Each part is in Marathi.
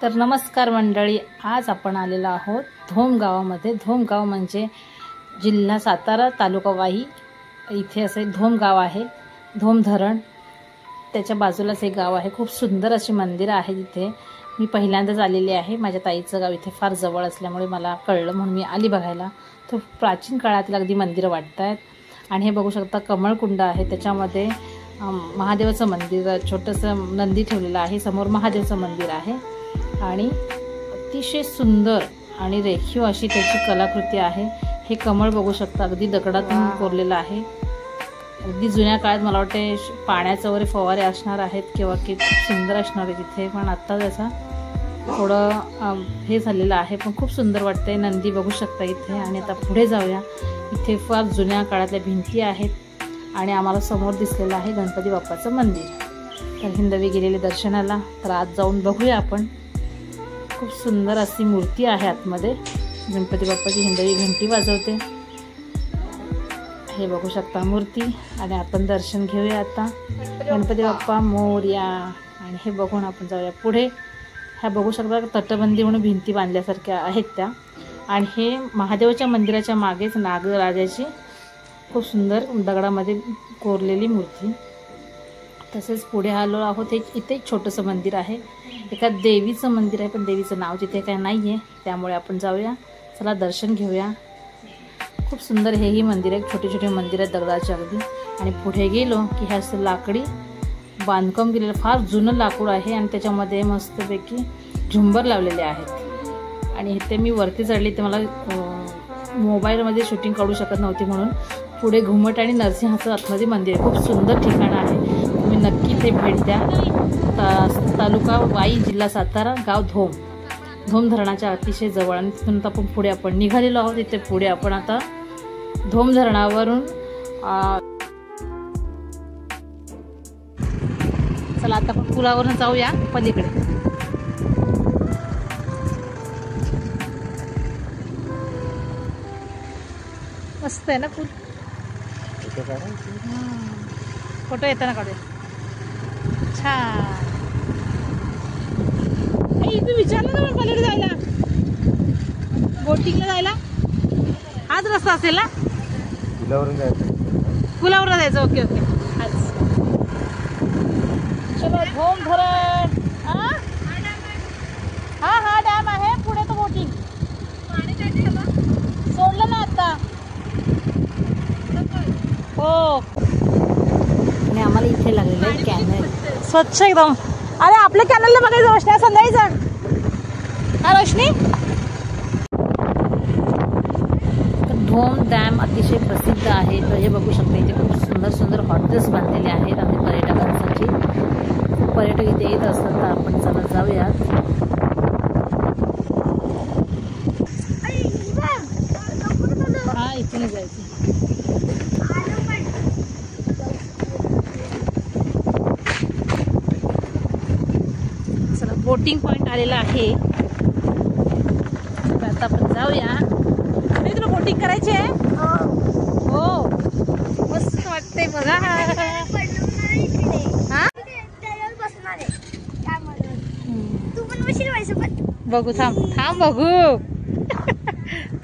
तर नमस्कार मंडळी, आज आपण आलेलो आहोत धोम गावामध्ये। धोम गाव म्हणजे जिल्हा सातारा, तालुका वाई, इथे असे धोम गाव आहे। धोम धरण त्याच्या बाजूलाच एक गाव आहे। खूप सुंदर अशी मंदिर आहे तिथे। मी पहिल्यांदाच आलेली आहे। माझ्या ताईचं गाव इथे फार जवळ असल्यामुळे मला कळलं, म्हणून मी आली बघायला। तो प्राचीन काळातील अगदी मंदिर वाटतात। आणि हे बघू शकता कमळकुंड आहे, त्याच्यामध्ये महादेवाचं मंदिर, छोटंसं नंदी ठेवलेलं आहे। समोर महादेवाचं मंदिर आहे आणि अतिशय सुंदर आणि रेखीव अशी त्याची कलाकृती आहे। हे कमळ बघू शकता, अगदी दगडातून कोरलेलं आहे। अगदी जुन्या काळात मला वाटते पाण्याचे वगैरे फवारे असणार आहेत किंवा की सुंदर असणार आहे तिथे, पण आता त्याचा थोडं हे झालेलं आहे, पण खूप सुंदर वाटतंय। नंदी बघू शकता इथे। आणि आता पुढे जाऊया। इथे फार जुन्या काळातल्या भिंती आहेत आणि आम्हाला समोर दिसलेलं आहे गणपती बाप्पाचं मंदिर। तर हिंदवी गेलेले दर्शनाला, तर आज जाऊन बघूया आपण। खूप सुंदर अशी मूर्ती आहे आतमध्ये। गणपती बाप्पाची हिंदवी घंटी वाजवते, हे बघू शकता मूर्ती। आणि आपण दर्शन घेऊया आता। गणपती बाप्पा मोरया। आणि हे बघून आपण जाऊया पुढे। ह्या बघू शकता तटबंदी म्हणून भिंती बांधल्यासारख्या आहेत त्या। आणि हे महादेवाच्या मंदिराच्या मागेच नागराजाची खूप सुंदर दगडामध्ये कोरलेली मूर्ती। तसेच पुढे आलो आहोत, इथे एक छोटंसं मंदिर आहे। एका देवीचं मंदिर आहे, पण देवीचं नाव तिथे काय नाही आहे, त्यामुळे आपण जाऊया। चला दर्शन घेऊया। खूप सुंदर हेही मंदिर आहे, छोटे छोटे मंदिर आहेत दगडाचे अगदी। आणि पुढे गेलो की हे असं लाकडी बांधकाम केलेलं, फार जुनं लाकूड आहे आणि त्याच्यामध्ये मस्तपैकी झुंबर लावलेले आहेत। आणि इथे मी वरती चढले, ते मला मोबाईलमध्ये शूटिंग काढू शकत नव्हती, म्हणून पुढे घुमट आणि नरसिंहाचं आतमध्ये मंदिर आहे। खूप सुंदर ठिकाण आहे, तुम्ही नक्की इथे भेट द्या। तालुका वाई, जिल्हा सातारा, गाव धोम। धोम धरणाच्या अतिशय जवळ। आणि तिथून आपण पुढे निघालेलो आहोत। इथे पुढे आपण आता धोम धरणावरून चला आता आपण पुलावरून जाऊया पलीकडे। मस्त आहे ना पूल, फोटो येताना काढूया। छान। इथे विचारलं ना पलीकडे जायला, बोटिंगला जायला हाच रस्ता असेल ना? पुलावरून जायचं। Okay okay. चलो धोम धरण। हा डॅम आहे, पुढे तो बोटिंग सोडलं ना आता। हो। आणि आम्हाला इथे लागलेलं आहे कॅनल, स्वच्छ एकदम। अरे आपल्या कॅनलला बघायचं रोशनी, असं नाही जण हा रोशनी। धोम डॅम अतिशय प्रसिद्ध आहे। तर हे बघू शकता, इथे खूप सुंदर सुंदर हॉटेल्स बांधलेले आहेत आणि पर्यटकांसाठी। पर्यटक इथे येत असतात, तर आपण चला जाऊयात। हा इथे जायचं। चला बोटिंग पॉइंट आलेला आहे, आता आपण जाऊया। नाही तुला बोटिंग करायची आहे? हो मस्त वाटते बघा। बघू थांब बघू।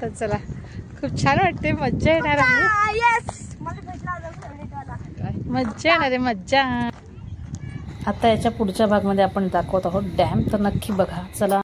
तर चला, खूप छान वाटते, मज्जा येणार आहे। मज्जा येणार आहे, मज्जा। आता याच्या पुढच्या भागमध्ये आपण दाखवत आहोत डॅम, तर नक्की बघा। चला।